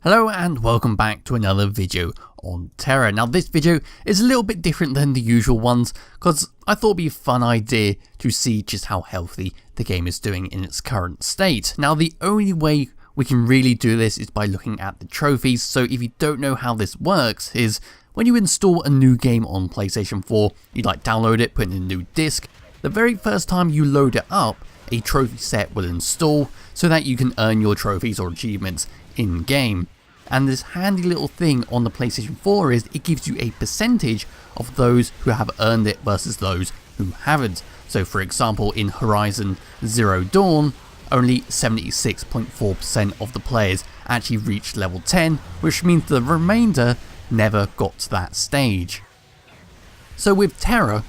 Hello and welcome back to another video on TERA. Now this video is a little bit different than the usual ones because I thought it'd be a fun idea to see just how healthy the game is doing in its current state. Now the only way we can really do this is by looking at the trophies, so if you don't know how this works is when you install a new game on PlayStation 4, you download it, put in a new disc, the very first time you load it up, a trophy set will install so that you can earn your trophies or achievements in game. And this handy little thing on the PlayStation 4 is it gives you a percentage of those who have earned it versus those who haven't. So for example, in Horizon Zero Dawn, only 76.4% of the players actually reached level 10, which means the remainder never got to that stage. So with TERA,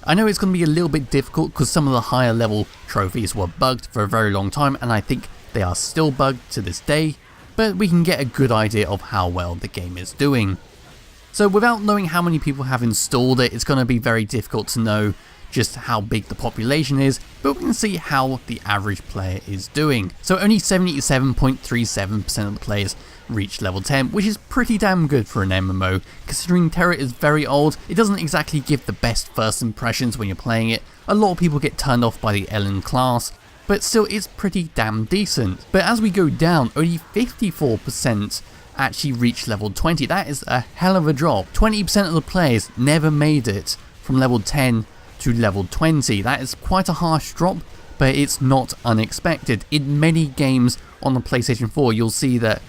I know it's going to be a little bit difficult because some of the higher level trophies were bugged for a very long time, and I think they are still bugged to this day, but we can get a good idea of how well the game is doing. So without knowing how many people have installed it, it's going to be very difficult to know just how big the population is, but we can see how the average player is doing. So only 77.37% of the players reached level 10, which is pretty damn good for an MMO. Considering TERA is very old, it doesn't exactly give the best first impressions when you're playing it. A lot of people get turned off by the Ellen class, but still it's pretty damn decent. But as we go down, only 54% actually reach level 20. That is a hell of a drop. 20% of the players never made it from level 10 to level 20. That is quite a harsh drop, but it's not unexpected. In many games on the PlayStation 4, you'll see that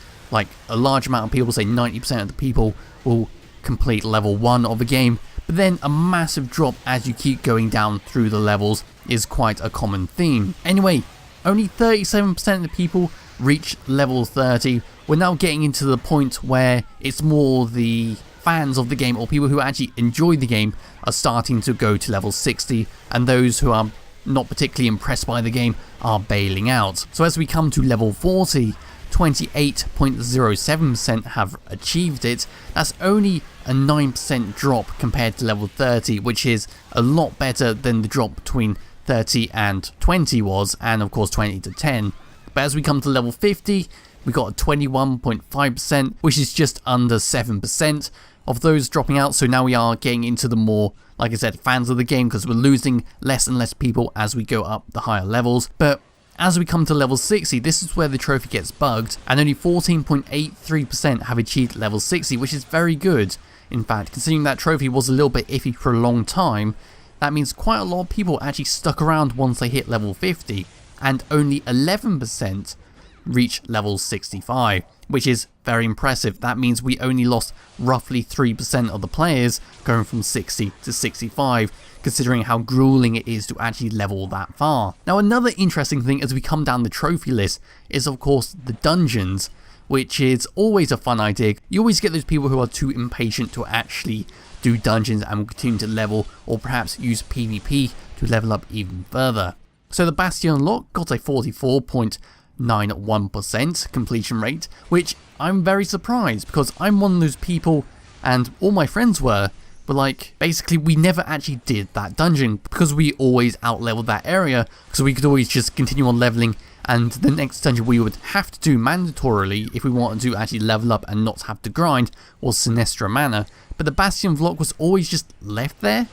a large amount of people, say 90% of the people, will complete level 1 of a game, but then a massive drop as you keep going down through the levels is quite a common theme. Anyway, only 37% of the people reach level 30. We're now getting into the point where it's more the fans of the game or people who actually enjoy the game are starting to go to level 60, and those who are not particularly impressed by the game are bailing out. So as we come to level 40, 28.07% have achieved it. That's only a 9% drop compared to level 30, which is a lot better than the drop between 30 and 20 was, and of course 20 to 10. But as we come to level 50, we got a 21.5%, which is just under 7% of those dropping out. So now we are getting into the more, like I said, fans of the game, because we're losing less and less people as we go up the higher levels. But as we come to level 60, this is where the trophy gets bugged, and only 14.83% have achieved level 60, which is very good. In fact, considering that trophy was a little bit iffy for a long time, that means quite a lot of people actually stuck around once they hit level 50, and only 11% reach level 65, which is very impressive. That means we only lost roughly 3% of the players going from 60 to 65, considering how grueling it is to actually level that far. Now another interesting thing as we come down the trophy list is of course the dungeons, which is always a fun idea. You always get those people who are too impatient to actually do dungeons and will continue to level, or perhaps use PvP to level up even further. So the Bastion Lock got a 44.91% completion rate, which I'm very surprised because I'm one of those people, and all my friends were, but basically we never actually did that dungeon because we always out-leveled that area, so we could always just continue on leveling, and the next dungeon we would have to do mandatorily if we wanted to actually level up and not have to grind was Sinistra Manor, but the Bastion Vlog was always just left there.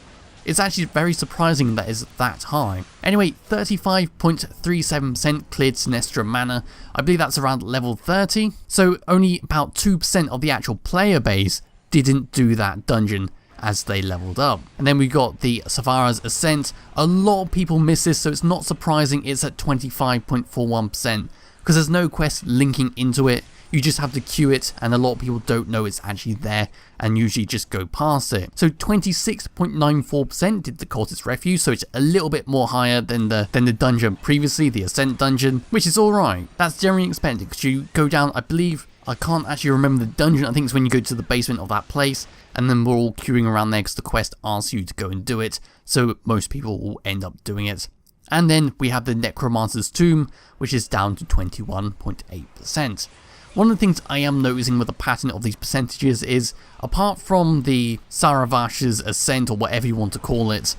It's actually very surprising that it's that high. Anyway, 35.37% cleared Sinistra Manor. I believe that's around level 30, so only about 2% of the actual player base didn't do that dungeon as they leveled up. And then we got the Savara's Ascent. A lot of people miss this, so it's not surprising it's at 25.41%, because there's no quest linking into it. You just have to queue it, and a lot of people don't know it's actually there and usually just go past it. So 26.94% did the Cultist Refuge, so it's a little bit more higher than the dungeon previously, the Ascent dungeon, which is alright. That's generally expected because you go down, I believe, I can't actually remember the dungeon, I think it's when you go to the basement of that place, and then we're all queuing around there because the quest asks you to go and do it, so most people will end up doing it. And then we have the Necromancer's Tomb, which is down to 21.8%. One of the things I am noticing with the pattern of these percentages is, apart from the Saravash's Ascent or whatever you want to call it,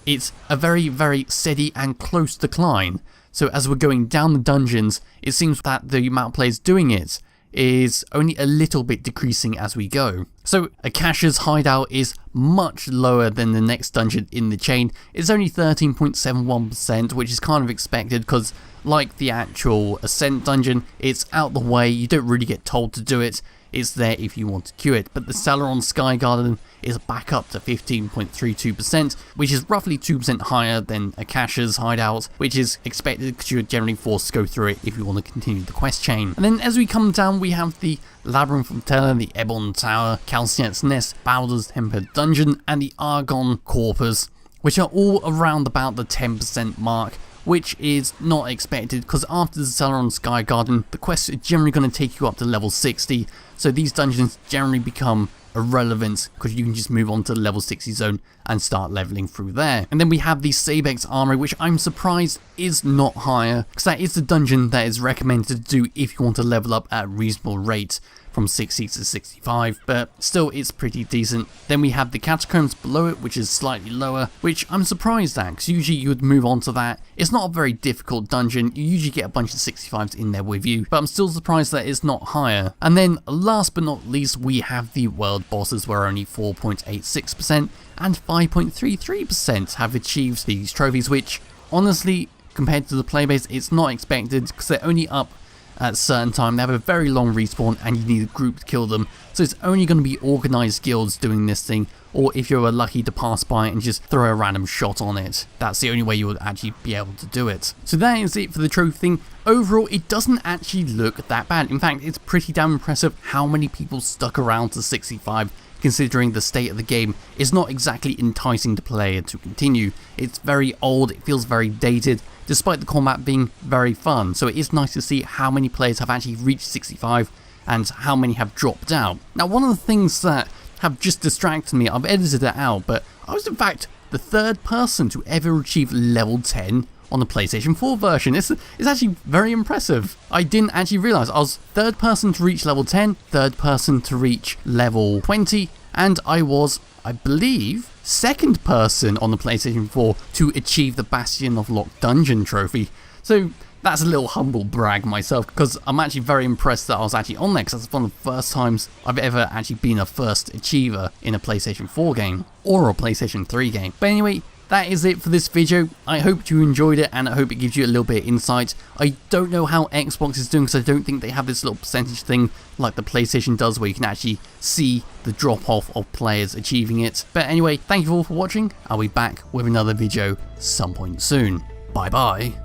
it's a very, very steady and close decline. So as we're going down the dungeons, it seems that the amount of players doing it is only a little bit decreasing as we go. So Akasha's hideout is much lower than the next dungeon in the chain. It's only 13.71%, which is kind of expected because like the actual Ascent dungeon, it's out the way, you don't really get told to do it. It's there if you want to queue it, but the Celeron Sky Garden is back up to 15.32%, which is roughly 2% higher than Akasha's hideout, which is expected because you're generally forced to go through it if you want to continue the quest chain. And then as we come down, we have the Labyrinth of Terra, the Ebon Tower, Calciet's Nest, Baldur's Temple Dungeon, and the Argon Corpus, which are all around about the 10% mark, which is not expected because after the Celeron Sky Garden, the quests are generally going to take you up to level 60, so these dungeons generally become irrelevant because you can just move on to the level 60 zone and start leveling through there. And then we have the Sabex Armory, which I'm surprised is not higher because that is the dungeon that is recommended to do if you want to level up at a reasonable rate from 60 to 65, but still it's pretty decent. Then we have the Catacombs below it, which is slightly lower, which I'm surprised at because usually you would move on to that. It's not a very difficult dungeon, you usually get a bunch of 65s in there with you, but I'm still surprised that it's not higher. And then last but not least, we have the world bosses where only 4.86% and 5.33% have achieved these trophies, which honestly, compared to the playbase, it's not expected because they're only up at a certain time. They have a very long respawn and you need a group to kill them, so it's only going to be organised guilds doing this thing, or if you're lucky to pass by and just throw a random shot on it. That's the only way you would actually be able to do it. So that is it for the trophy thing. Overall, it doesn't actually look that bad. In fact, it's pretty damn impressive how many people stuck around to 65, considering the state of the game is not exactly enticing the player to continue. It's very old, it feels very dated, despite the combat being very fun, so it is nice to see how many players have actually reached 65 and how many have dropped out. Now, one of the things that have just distracted me, I've edited it out, but I was in fact the third person to ever achieve level 10 on the PlayStation 4 version. It's actually very impressive. I didn't actually realise I was third person to reach level 10, third person to reach level 20, and I was, I believe, second person on the PlayStation 4 to achieve the Bastion of Locked Dungeon trophy. So that's a little humble brag myself because I'm actually very impressed that I was actually on there because that's one of the first times I've ever actually been a first achiever in a PlayStation 4 game or a PlayStation 3 game. But anyway, that is it for this video. I hope you enjoyed it and I hope it gives you a little bit of insight. I don't know how Xbox is doing because I don't think they have this little percentage thing like the PlayStation does where you can actually see the drop off of players achieving it. But anyway, thank you all for watching. I'll be back with another video some point soon. Bye bye.